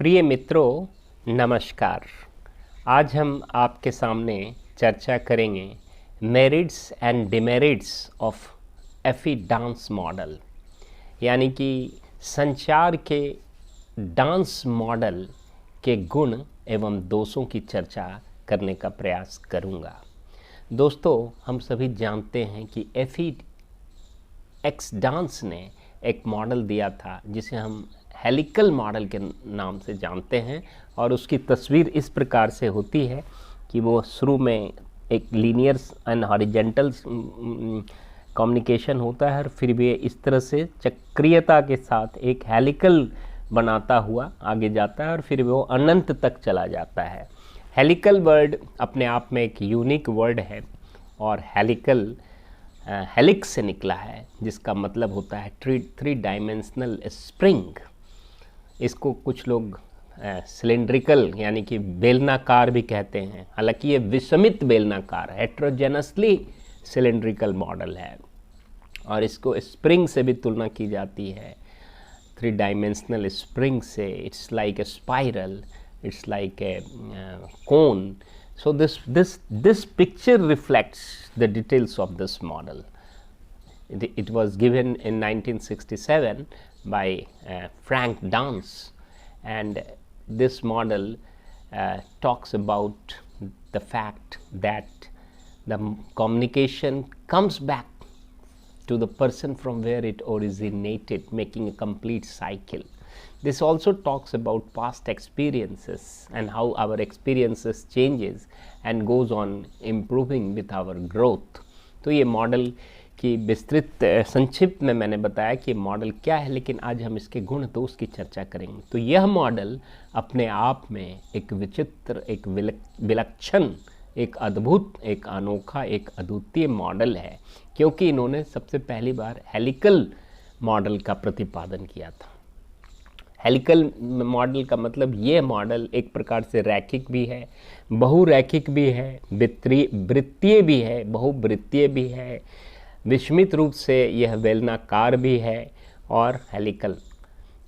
प्रिय मित्रों, नमस्कार। आज हम आपके सामने चर्चा करेंगे मेरिट्स एंड डिमेरिट्स ऑफ एफी डांस मॉडल, यानी कि संचार के डांस मॉडल के गुण एवं दोषों की चर्चा करने का प्रयास करूंगा। दोस्तों, हम सभी जानते हैं कि एफी एक्स डांस ने एक मॉडल दिया था जिसे हम हेलिकल मॉडल के नाम से जानते हैं, और उसकी तस्वीर इस प्रकार से होती है कि वो शुरू में एक लीनियर एंड हॉरिजेंटल कम्युनिकेशन होता है और फिर भी इस तरह से चक्रीयता के साथ एक हेलिकल बनाता हुआ आगे जाता है और फिर वो अनंत तक चला जाता है। हेलिकल वर्ड अपने आप में एक यूनिक वर्ड है और हेलिकल हेलिक्स से निकला है, जिसका मतलब होता है थ्री डायमेंशनल स्प्रिंग। इसको कुछ लोग सिलेंड्रिकल यानी कि बेलनाकार भी कहते हैं, हालांकि ये विषमित बेलनाकार हेट्रोजेनसली सिलेंड्रिकल मॉडल है और इसको स्प्रिंग से भी तुलना की जाती है। थ्री डायमेंशनल स्प्रिंग से it's like a spiral, it's like a cone. So this picture reflects the details of this model. It was given in 1967 by Frank Dance, and this model talks about the fact that the communication comes back to the person from where it originated, making a complete cycle. This also talks about past experiences and how our experiences changes and goes on improving with our growth. तो ये model की विस्तृत संक्षिप्त में मैंने बताया कि model क्या है, लेकिन आज हम इसके गुण दोष की चर्चा करेंगे। तो यह मॉडल अपने आप में एक विचित्र, एक विलक्षण, एक अद्भुत, एक अनोखा, एक अद्वितीय मॉडल है, क्योंकि इन्होंने सबसे पहली बार हेलिकल मॉडल का प्रतिपादन किया था। हेलिकल मॉडल का मतलब ये मॉडल एक प्रकार से रैखिक भी है, बहुरैखिक भी है, वृत्तीय भी है, बहुवृत्तीय भी है, विषमित रूप से यह बेलनाकार भी है और हेलिकल,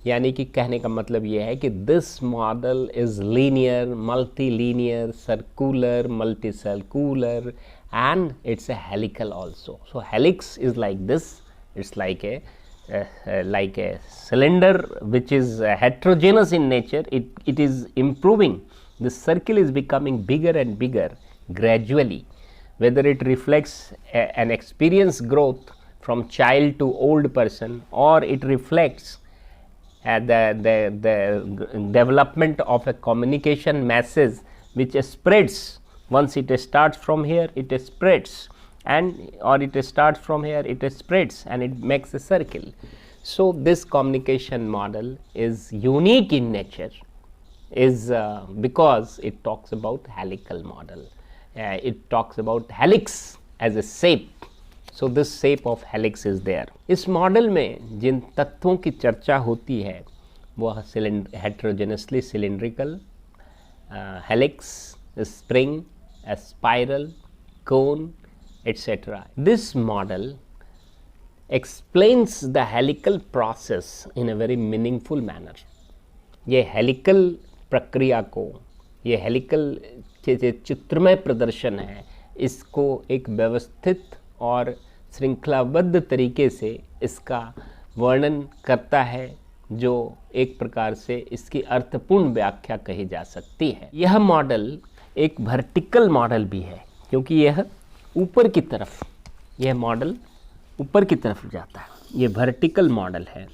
यानी कि कहने का मतलब ये है कि this model is linear, multi linear, circular, multi circular, and it's a helical also. So helix is like this, it's like a cylinder which is heterogeneous in nature. It is improving. The circle is becoming bigger and bigger gradually, whether it reflects an experience growth from child to old person, or it reflects the development of a communication message which spreads. Once it starts from here, it spreads, or it starts from here, it spreads and it makes a circle. So this communication model is unique in nature, is because it talks about helical model. It talks about helix as a shape. So this shape of helix is there. इस model में जिन तत्वों की चर्चा होती है वह heterogeneously cylindrical, helix, spring, a spiral, cone, etc. This model explains the helical process in a very meaningful manner. ये helical प्रक्रिया को, ये हेलिकल चित्रमय प्रदर्शन है, इसको एक व्यवस्थित और श्रृंखलाबद्ध तरीके से इसका वर्णन करता है, जो एक प्रकार से इसकी अर्थपूर्ण व्याख्या कही जा सकती है। यह मॉडल एक वर्टिकल मॉडल भी है, क्योंकि यह ऊपर की तरफ, यह मॉडल ऊपर की तरफ जाता है। ये वर्टिकल मॉडल है।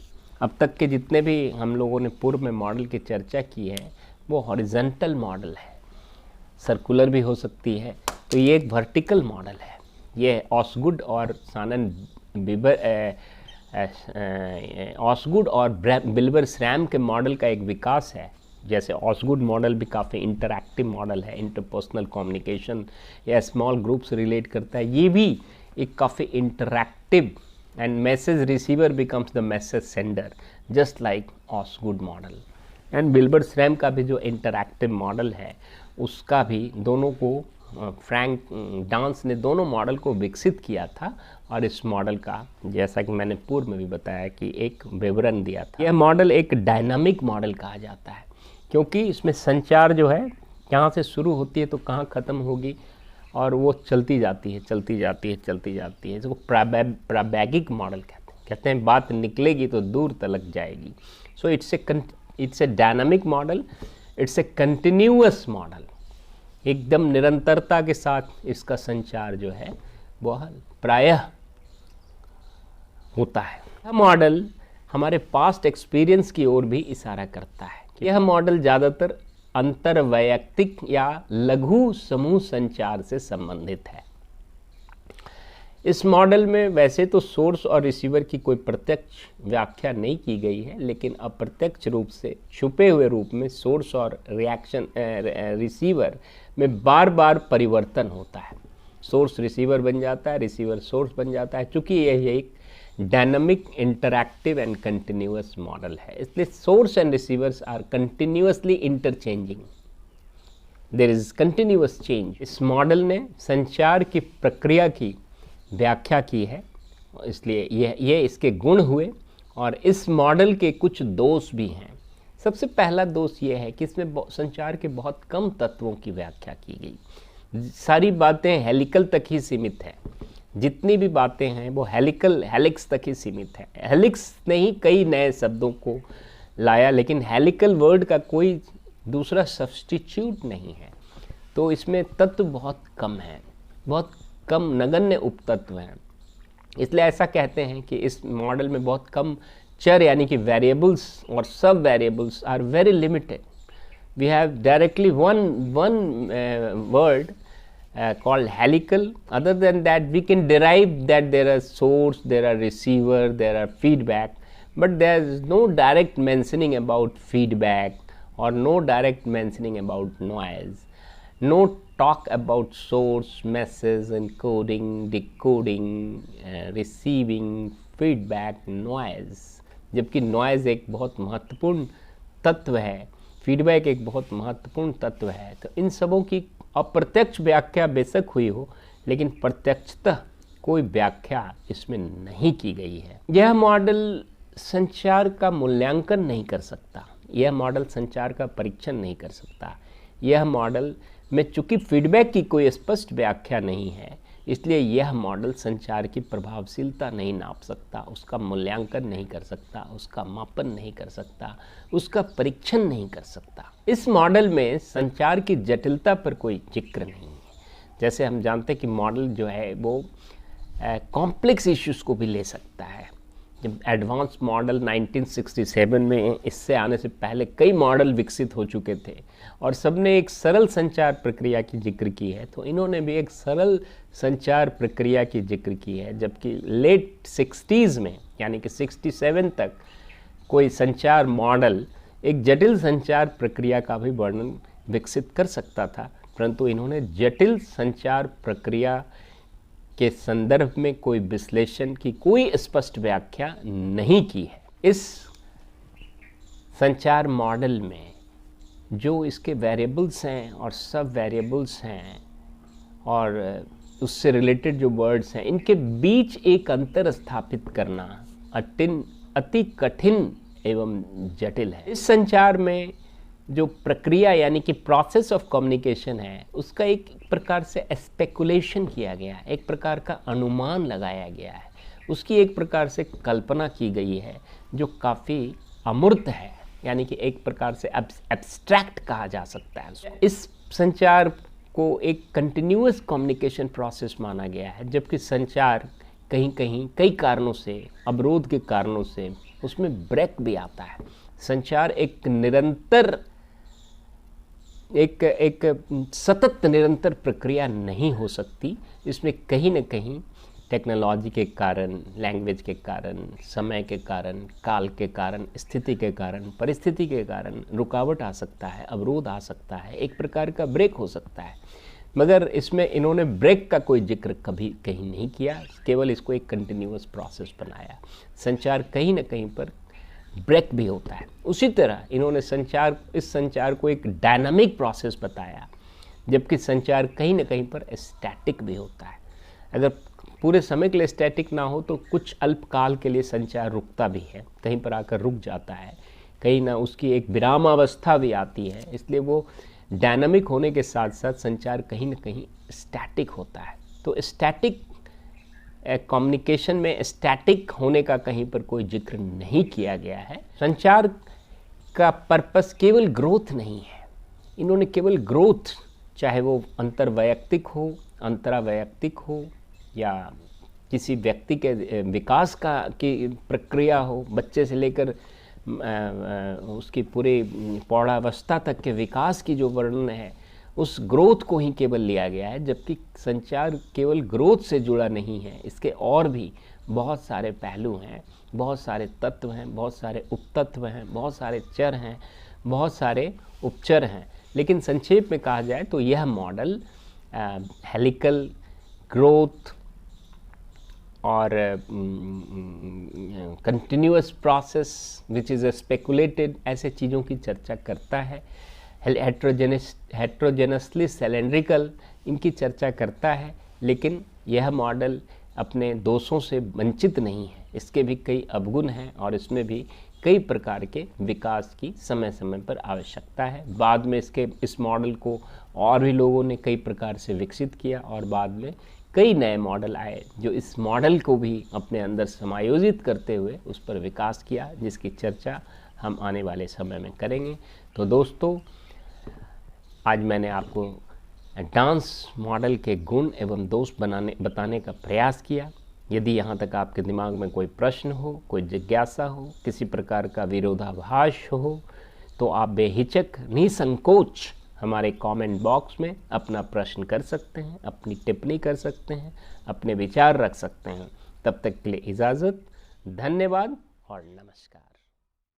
अब तक के जितने भी हम लोगों ने पूर्व में मॉडल की चर्चा की है वो हॉरिजॉन्टल मॉडल है, सर्कुलर भी हो सकती है, तो ये एक वर्टिकल मॉडल है। ये ऑसगुड और ऑसगुड और बिल्बर श्रैम के मॉडल का एक विकास है। जैसे ऑसगुड मॉडल भी काफ़ी इंटरैक्टिव मॉडल है, इंटरपर्सनल कम्युनिकेशन या स्मॉल ग्रुप से रिलेट करता है। ये भी एक काफ़ी interactive, and message receiver becomes the message sender, just like Osgood model. And Wilbur Schramm का भी जो इंटरैक्टिव मॉडल है उसका भी, दोनों को फ्रैंक डांस ने दोनों मॉडल को विकसित किया था, और इस मॉडल का, जैसा कि मैंने पूर्व में भी बताया, कि एक विवरण दिया था। यह मॉडल एक डायनामिक मॉडल कहा जाता है, क्योंकि इसमें संचार जो है कहाँ से शुरू होती है तो कहाँ ख़त्म होगी, और वो चलती जाती है चलती जाती है चलती जाती है। इसको प्राबैगिक मॉडल कहते हैं बात निकलेगी तो दूर तलक जाएगी। So it's a dynamic model, it's a continuous model. एकदम निरंतरता के साथ इसका संचार जो है वह प्रायः होता है। यह मॉडल हमारे पास्ट एक्सपीरियंस की ओर भी इशारा करता है। यह मॉडल ज़्यादातर अंतर्वैयक्तिक या लघु समूह संचार से संबंधित है। इस मॉडल में वैसे तो सोर्स और रिसीवर की कोई प्रत्यक्ष व्याख्या नहीं की गई है, लेकिन अप्रत्यक्ष रूप से छुपे हुए रूप में सोर्स और रिसीवर में बार बार परिवर्तन होता है। सोर्स रिसीवर बन जाता है, रिसीवर सोर्स बन जाता है। चूँकि यह एक dynamic, interactive and continuous model है, इसलिए source and receivers are continuously interchanging, there is continuous change. इस मॉडल ने संचार की प्रक्रिया की व्याख्या की है, इसलिए ये इसके गुण हुए। और इस मॉडल के कुछ दोष भी हैं। सबसे पहला दोष ये है कि इसमें संचार के बहुत कम तत्वों की व्याख्या की गई। सारी बातें हेलिकल तक ही सीमित है, जितनी भी बातें हैं वो हेलिक्स तक ही सीमित है। हेलिक्स ने ही कई नए शब्दों को लाया, लेकिन हेलिकल वर्ड का कोई दूसरा सब्स्टिट्यूट नहीं है। तो इसमें तत्व बहुत कम है, बहुत कम नगण्य उपतत्व हैं। इसलिए ऐसा कहते हैं कि इस मॉडल में बहुत कम चर यानी कि वेरिएबल्स और सब variables are very limited. We have directly one word called helical. Other than that, we can derive that there are source, there are receiver, there are feedback, but there is no direct mentioning about feedback or no direct mentioning about noise. No talk about source, message, encoding, decoding, receiving, feedback, noise. जबकि noise एक बहुत महत्वपूर्ण तत्व है, feedback एक बहुत महत्वपूर्ण तत्व है। तो इन सबों की अप्रत्यक्ष व्याख्या बेशक हुई हो, लेकिन प्रत्यक्षतः कोई व्याख्या इसमें नहीं की गई है। यह मॉडल संचार का मूल्यांकन नहीं कर सकता, यह मॉडल संचार का परीक्षण नहीं कर सकता। यह मॉडल में चूंकि फीडबैक की कोई स्पष्ट व्याख्या नहीं है, इसलिए यह मॉडल संचार की प्रभावशीलता नहीं नाप सकता, उसका मूल्यांकन नहीं कर सकता, उसका मापन नहीं कर सकता, उसका परीक्षण नहीं कर सकता। इस मॉडल में संचार की जटिलता पर कोई जिक्र नहीं है। जैसे हम जानते हैं कि मॉडल जो है वो कॉम्प्लेक्स इश्यूज़ को भी ले सकता है। जब एडवांस मॉडल 1967 में, इससे आने से पहले कई मॉडल विकसित हो चुके थे और सबने एक सरल संचार प्रक्रिया की जिक्र की है, तो इन्होंने भी एक सरल संचार प्रक्रिया की जिक्र की है। जबकि लेट 60s में यानी कि 67 तक कोई संचार मॉडल एक जटिल संचार प्रक्रिया का भी वर्णन विकसित कर सकता था, परंतु इन्होंने जटिल संचार प्रक्रिया के संदर्भ में कोई विश्लेषण की कोई स्पष्ट व्याख्या नहीं की है। इस संचार मॉडल में जो इसके वेरिएबल्स हैं और सब वेरिएबल्स हैं और उससे रिलेटेड जो वर्ड्स हैं, इनके बीच एक अंतर स्थापित करना अति कठिन एवं जटिल है। इस संचार में जो प्रक्रिया यानी कि प्रोसेस ऑफ कम्युनिकेशन है, उसका एक प्रकार से स्पेकुलेशन किया गया है, एक प्रकार का अनुमान लगाया गया है, उसकी एक प्रकार से कल्पना की गई है जो काफ़ी अमूर्त है, यानी कि एक प्रकार से एब्स्ट्रैक्ट कहा जा सकता है उसको। इस संचार को एक कंटिन्यूअस कम्युनिकेशन प्रोसेस माना गया है, जबकि संचार कहीं कहीं कई कारणों से, अवरोध के कारणों से उसमें ब्रेक भी आता है। संचार एक निरंतर एक सतत निरंतर प्रक्रिया नहीं हो सकती। इसमें कहीं न कहीं टेक्नोलॉजी के कारण, लैंग्वेज के कारण, समय के कारण, काल के कारण, स्थिति के कारण, परिस्थिति के कारण रुकावट आ सकता है, अवरोध आ सकता है, एक प्रकार का ब्रेक हो सकता है। मगर इसमें इन्होंने ब्रेक का कोई जिक्र कभी कहीं नहीं किया, केवल इसको एक कंटिन्यूअस प्रोसेस बनाया। संचार कहीं न कहीं पर ब्रेक भी होता है। उसी तरह इन्होंने इस संचार को एक डायनामिक प्रोसेस बताया, जबकि संचार कहीं न कहीं पर स्टैटिक भी होता है। अगर पूरे समय के लिए स्टैटिक ना हो तो कुछ अल्पकाल के लिए संचार रुकता भी है, कहीं पर आकर रुक जाता है। कहीं ना उसकी एक विरामावस्था भी आती है, इसलिए वो डायनामिक होने के साथ साथ संचार कहीं ना कहीं स्टैटिक होता है। तो स्टैटिक कम्युनिकेशन में स्टैटिक होने का कहीं पर कोई जिक्र नहीं किया गया है। संचार का पर्पस केवल ग्रोथ नहीं है। इन्होंने केवल ग्रोथ, चाहे वो अंतर्वैयक्तिक हो, अंतरावैयक्तिक हो, या किसी व्यक्ति के विकास की प्रक्रिया हो, बच्चे से लेकर उसकी पूरी प्रौढ़ावस्था तक के विकास की जो वर्णन है, उस ग्रोथ को ही केवल लिया गया है। जबकि संचार केवल ग्रोथ से जुड़ा नहीं है, इसके और भी बहुत सारे पहलू हैं, बहुत सारे तत्व हैं, बहुत सारे उपतत्व हैं, बहुत सारे चर हैं, बहुत सारे उपचर हैं। लेकिन संक्षेप में कहा जाए तो यह मॉडल हेलिकल ग्रोथ और continuous process which is speculated, ऐसे चीज़ों की चर्चा करता है। हेट्रोजेनसली सिलेंड्रिकल, इनकी चर्चा करता है। लेकिन यह मॉडल अपने दोषों से वंचित नहीं है, इसके भी कई अवगुण हैं और इसमें भी कई प्रकार के विकास की समय समय पर आवश्यकता है। बाद में इस मॉडल को और भी लोगों ने कई प्रकार से विकसित किया और बाद में कई नए मॉडल आए जो इस मॉडल को भी अपने अंदर समायोजित करते हुए उस पर विकास किया, जिसकी चर्चा हम आने वाले समय में करेंगे। तो दोस्तों, आज मैंने आपको डांस मॉडल के गुण एवं दोष बताने का प्रयास किया। यदि यहाँ तक आपके दिमाग में कोई प्रश्न हो, कोई जिज्ञासा हो, किसी प्रकार का विरोधाभास हो, तो आप बेहिचक निसंकोच हमारे कमेंट बॉक्स में अपना प्रश्न कर सकते हैं, अपनी टिप्पणी कर सकते हैं, अपने विचार रख सकते हैं। तब तक के लिए इजाज़त, धन्यवाद और नमस्कार।